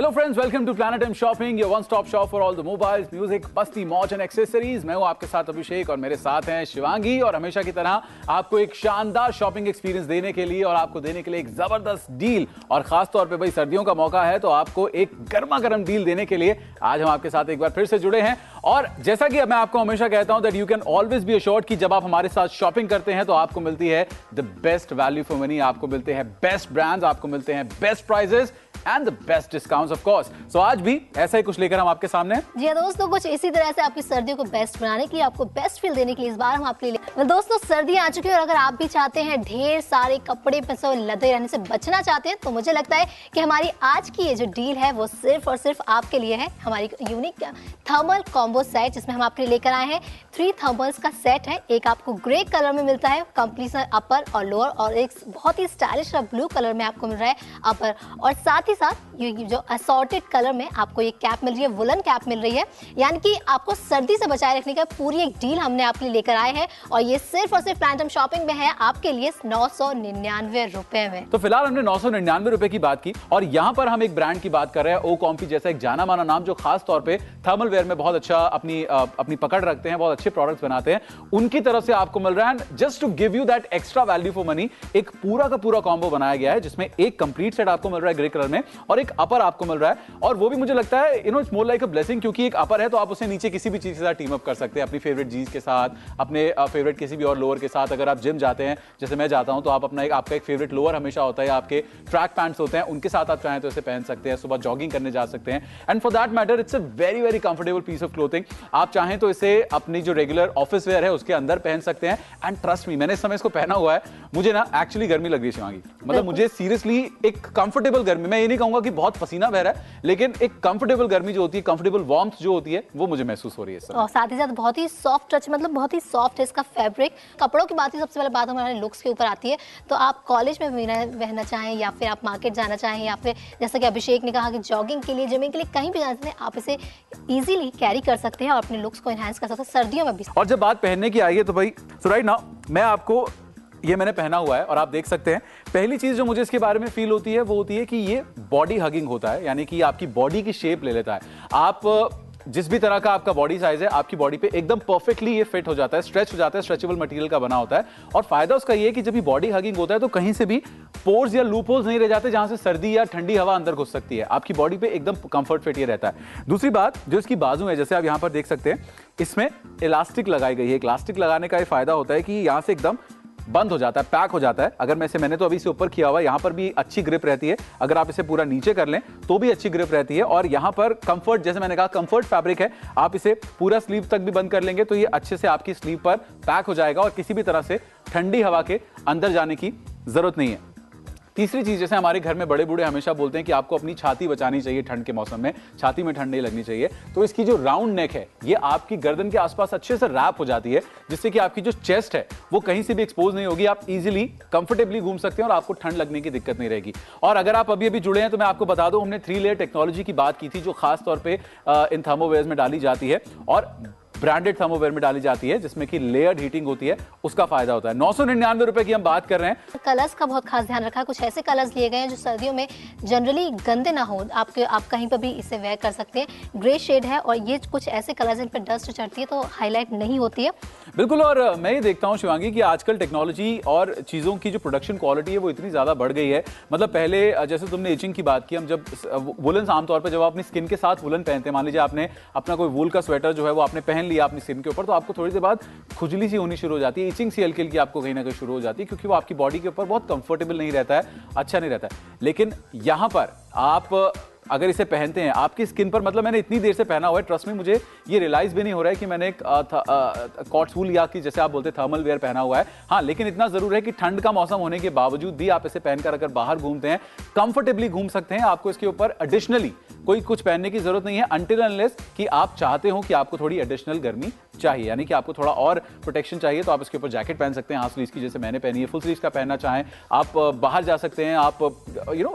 Hello friends, welcome to Planet M Shopping, your one-stop shop for all the mobiles, music, मस्ती, मौज and accessories। मैं हूं आपके साथ अभिषेक और मेरे साथ हैं शिवांगी और हमेशा की तरह आपको एक शानदार शॉपिंग एक्सपीरियंस देने के लिए और आपको देने के लिए एक जबरदस्त डील और खास तौर पे भाई सर्दियों का मौका है तो आपको एक गर्मा गर्म डील देने के लिए आज हम आपके साथ एक बार फिर से जुड़े हैं। और जैसा कि मैं आपको हमेशा कहता हूं that you can always be assured कि जब आप हमारे साथ शॉपिंग करते हैं तो आपको मिलती है the best value for money, आपको मिलते हैं बेस्ट ब्रांड्स, आपको मिलते हैं best prices and the best discounts of course. So आज भी ऐसा ही कुछ लेकर हम आपके सामने। जी हाँ दोस्तों, कुछ इसी तरह से आपकी सर्दियों को बेस्ट बनाने के लिए, आपको बेस्ट फील देने के लिए इस बार हम आपके लिए दोस्तों सर्दियां आ चुकी है और अगर आप भी चाहते हैं ढेर सारे कपड़े पे लदे रहने से बचना चाहते हैं तो मुझे लगता है कि हमारी आज की ये जो डील है वो सिर्फ और सिर्फ आपके लिए है। हमारी यूनिक थर्मल कॉम्बो सेट जिसमें हम आपके लिए लेकर आए हैं 3 थर्मल्स का सेट है। एक आपको ग्रे कलर में मिलता है कंप्लीट अपर और लोअर और एक बहुत ही स्टाइलिश ब्लू कलर में आपको मिल रहा है अपर, और साथ ही साथ ये जो असॉर्टेड कलर में आपको ये कैप मिल रही है, वुलन कैप मिल रही है, यानी कि आपको सर्दी से बचाए रखने का पूरी एक डील हमने आपके लिए लेकर आए हैं और ये सिर्फ और सिर्फ प्लैनेट एम शॉपिंग में है आपके लिए 999 रुपए में। तो फिलहाल हमने 999 रुपए की बात की और यहाँ पर हम एक ब्रांड की बात कर रहे हैं, ओ कॉम्फी जैसा एक जाना माना नाम जो खास तौर पे थर्मल वेयर में बहुत अच्छा अपनी पकड़ रखते हैं, बहुत अच्छे प्रोडक्ट्स बनाते हैं, उनकी तरफ से आपको मिल रहा है just to give you that extra value for money एक पूरा का पूरा कॉम्बो बनाया गया है जिसमें एक कंप्लीट सेट आपको मिल रहा है ग्रे कलर में और एक अपर आपको मिल रहा है। और वो भी मुझे लगता है it's more like a blessing, क्योंकि एक अपर है तो आप उसे नीचे किसी भी चीज के साथ टीम अप कर सकते हैं, अपनी फेवरेट जीन्स के साथ, अपने फेवरेट किसी भी और लोअर के साथ। अगर आप जिम जाते हैं जैसे मैं जाता हूं तो आप आपका एक फेवरेट लोअर हमेशा होता है, आपके ट्रैक पैंट्स होते हैं, उनके साथ आप चाहें तो इसे पहन सकते हैं, सुबह जॉगिंग करने जा सकते हैं and for that matter it's a very very comfortable piece of clothing. आप चाहें तो इसे अपनी जो रेगुलर ऑफिस वेयर है उसके अंदर पहन सकते हैं एंड ट्रस्ट मी, मैंने इस समय इसको पहना हुआ है, मुझे ना एक्चुअली गर्मी लग रही है शिवांगी, मतलब मुझे सीरियसली एक कंफर्टेबल गर्मी, मैं ये नहीं कहूंगा कि बहुत पसीना बह रहा है लेकिन एक कंफर्टेबल गर्मी जो होती है, कंफर्टेबल वार्मथ जो होती है वो मुझे महसूस हो रही है। और साथ ही साथ बहुत ही सॉफ्ट टच, मतलब बहुत ही सॉफ्ट है इसका फैब्रिक। कपड़ों की बात ही सबसे पहले बात हमारे लुक्स के ऊपर आती है, तो आप कॉलेज में रहना चाहें या फिर आप मार्केट जाना चाहें या फिर जैसा कि अभिषेक ने कहा कि जॉगिंग के लिए, जिमिंग के लिए कहीं भी जाते हैं आप इसे इजीली कैरी कर सकते हैं और अपने लुक्स को एनहांस कर सकते हैं सर्दियों में भी। और जब बात पहनने की आई है तो भाई सो राइट नाउ मैं आपको ये मैंने पहना हुआ है और आप देख सकते हैं पहली चीज जो मुझे इसके बारे में फील होती है वो होती है कि ये बॉडी हगिंग होता है, यानी कि आपकी बॉडी की शेप ले लेता है। आप जिस भी तरह का आपका बॉडी साइज है आपकी बॉडी पे एकदम परफेक्टली ये फिट हो जाता है, स्ट्रेच हो जाता है, स्ट्रेचेबल मटेरियल का बना होता है। और फायदा उसका ये है कि जब भी बॉडी हगिंग होता है तो कहीं से भी पोर्स या लूप होल्स नहीं रह जाते जहां से सर्दी या ठंडी हवा अंदर घुस सकती है, आपकी बॉडी पे एकदम कंफर्ट फिट ये रहता है। दूसरी बात जो इसकी बाजू है, जैसे आप यहां पर देख सकते हैं इसमें इलास्टिक लगाई गई है। इलास्टिक लगाने का ये फायदा होता है कि यहां से एकदम बंद हो जाता है, पैक हो जाता है। अगर मैंने तो अभी इसे ऊपर किया हुआ है, यहाँ पर भी अच्छी ग्रिप रहती है, अगर आप इसे पूरा नीचे कर लें तो भी अच्छी ग्रिप रहती है। और यहाँ पर कंफर्ट, जैसे मैंने कहा कंफर्ट फैब्रिक है, आप इसे पूरा स्लीव तक भी बंद कर लेंगे तो ये अच्छे से आपकी स्लीव पर पैक हो जाएगा और किसी भी तरह से ठंडी हवा के अंदर जाने की जरूरत नहीं है। तीसरी चीज, जैसे हमारे घर में बड़े बूढ़े हमेशा बोलते हैं कि आपको अपनी छाती बचानी चाहिए ठंड के मौसम में, छाती में ठंड नहीं लगनी चाहिए, तो इसकी जो राउंड नेक है ये आपकी गर्दन के आसपास अच्छे से रैप हो जाती है जिससे कि आपकी जो चेस्ट है वो कहीं से भी एक्सपोज नहीं होगी, आप इजीली कंफर्टेबली घूम सकते हैं और आपको ठंड लगने की दिक्कत नहीं रहेगी। और अगर आप अभी जुड़े हैं तो मैं आपको बता दूं, हमने 3 लेयर टेक्नोलॉजी की बात की थी जो खास तौर पे इन थर्मोवेयर्स में डाली जाती है और ब्रांडेड थर्मोवेयर में डाली जाती है जिसमें कि लेयर्ड हीटिंग होती है, उसका फायदा होता है। 999 रुपए की हम बात कर रहे हैं। कलर्स का बहुत खास ध्यान रखा है, कुछ ऐसे कलर्स लिए गए हैं जो सर्दियों में जनरली गंदे ना हो, आप कहीं पर भी इसे वेयर कर सकते हैं। ग्रे शेड है और ये कुछ ऐसे कलर्स इन पर डस्ट चढ़ती है तो हाईलाइट नहीं होती है। बिल्कुल, और मैं ये देखता हूँ शिवांगी कि आजकल टेक्नोलॉजी और चीजों की जो प्रोडक्शन क्वालिटी है वो इतनी ज्यादा बढ़ गई है। मतलब पहले जैसे तुमने इचिंग की बात की, हम जब वुलन आमतौर पर जब आप अपनी स्किन के साथ वुलन पहनते हैं, मान लीजिए आपने अपना कोई वूल का स्वेटर जो है वो आपने पहन लिया अपनी स्किन के ऊपर, तो आपको थोड़ी देर बाद खुजली सी होनी शुरू हो जाती है, इचिंग सी हल्की हल्की आपको कहीं ना कहीं शुरू हो जाती है क्योंकि वो आपकी बॉडी के ऊपर बहुत कंफर्टेबल नहीं रहता है, अच्छा नहीं रहता है। लेकिन यहां पर आप अगर इसे पहनते हैं आपकी स्किन पर, मतलब मैंने इतनी देर से पहना हुआ है, ट्रस्ट में मुझे ये रियलाइज भी नहीं हो रहा है कि मैंने एक कॉट्स वूल या कि जैसे आप बोलते थर्मल वेयर पहना हुआ है। हाँ, लेकिन इतना जरूर है कि ठंड का मौसम होने के बावजूद भी आप इसे पहनकर अगर बाहर घूमते हैं कंफर्टेबली घूम सकते हैं, आपको इसके ऊपर एडिशनली कोई कुछ पहनने की जरूरत नहीं है अनटिल अनलेस कि आप चाहते हो कि आपको थोड़ी एडिशनल गर्मी चाहिए, यानी कि आपको थोड़ा और प्रोटेक्शन चाहिए तो आप इसके ऊपर जैकेट पहन सकते हैं, हाफ स्लीव्स की जैसे मैंने पहनी है, फुल स्लीव्स का पहनना चाहें आप बाहर जा सकते हैं, आप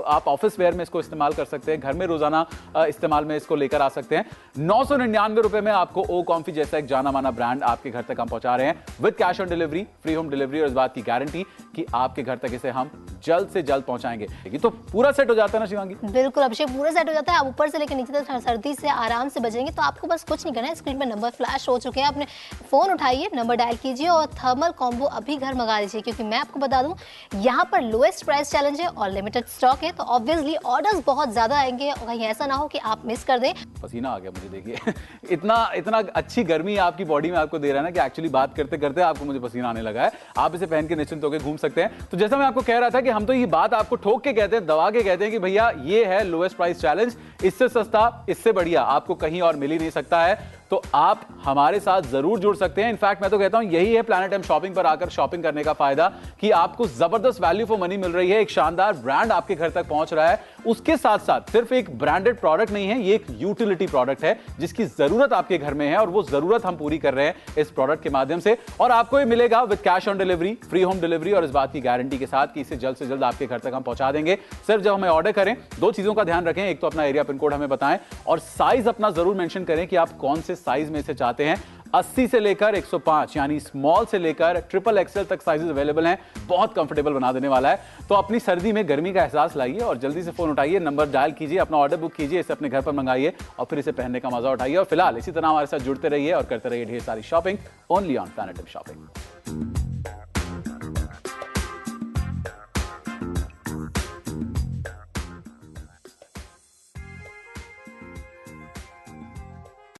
आप ऑफिस वेयर में इसको इस्तेमाल कर सकते हैं, घर में रोजाना इस्तेमाल में इसको लेकर आ सकते हैं। 999 रुपए में आपको ओ कॉम्फी जैसा एक जाना माना ब्रांड आपके घर तक हम पहुंचा रहे हैं with cash on delivery, free home delivery और इस बात की गारंटी कि आपके घर तक इसे हम जल्द से जल्द पहुंचाएंगे। ये तो पूरा सेट हो जाता है ना शिवांगी? बिल्कुल अभिषेक, पूरा सेट हो जाता है। आप ऊपर से लेकर नीचे तक सर्दी से आराम से बचेंगे। तो आपको बस कुछ नहीं करना है, स्क्रीन पर नंबर फ्लैश हो चुके हैं, अपने फोन उठाइए, नंबर डायल कीजिए और थर्मल कॉम्बो अभी घर मंगा लीजिए। क्योंकि मैं आपको बता दूं, यहाँ पर लोएस्ट प्राइस चैलेंज है और लिमिटेड स्टॉक है, तो ऑब्वियसली ऑर्डर्स बहुत ज्यादा आएंगे और कहीं ऐसा ना हो कि आप मिस कर दें। पसीना आ गया मुझे, देखिए इतना अच्छी गर्मी आपकी बॉडी में आपको दे रहा है ना कि एक्चुअली बात करते करते आपको मुझे पसीना आने लगा है। आप इसे पहन के निश्चिंत होकर घूम सकते हैं। तो जैसा मैं आपको कह रहा था कि हम तो ये बात आपको ठोक के कहते हैं, दबा के कहते हैं कि भैया ये है लोएस्ट प्राइस चैलेंज, इससे सस्ता, इससे बढ़िया आपको कहीं और मिल ही नहीं सकता है। तो आप हमारे साथ जरूर जुड़ सकते हैं। इनफैक्ट मैं तो कहता हूं यही है प्लैनेट एम शॉपिंग पर आकर शॉपिंग करने का फायदा, कि आपको जबरदस्त वैल्यू फॉर मनी मिल रही है, एक शानदार ब्रांड आपके घर तक पहुंच रहा है। उसके साथ साथ सिर्फ एक ब्रांडेड प्रोडक्ट नहीं है, ये एक यूटिलिटी प्रोडक्ट है जिसकी जरूरत आपके घर में है और वो जरूरत हम पूरी कर रहे हैं इस प्रोडक्ट के माध्यम से। और आपको ये मिलेगा with cash on delivery, free home delivery और इस बात की गारंटी के साथ कि इसे जल्द से जल्द आपके घर तक हम पहुंचा देंगे। सिर्फ जब हमें ऑर्डर करें, दो चीजों का ध्यान रखें, एक तो अपना एरिया पिन कोड हमें बताएं और साइज अपना जरूर मेंशन करें कि आप कौन से साइज में इसे चाहते हैं। 80 से लेकर 105 यानी स्मॉल से लेकर ट्रिपल एक्सएल तक साइजेस अवेलेबल हैं। बहुत कंफर्टेबल बना देने वाला है। तो अपनी सर्दी में गर्मी का एहसास लाइए और जल्दी से फोन उठाइए, नंबर डायल कीजिए, अपना ऑर्डर बुक कीजिए, इसे अपने घर पर मंगाइए और फिर इसे पहनने का मजा उठाइए। और फिलहाल इसी तरह हमारे साथ जुड़ते रहिए और करते रहिए ढेर सारी shopping only on Planet M shopping.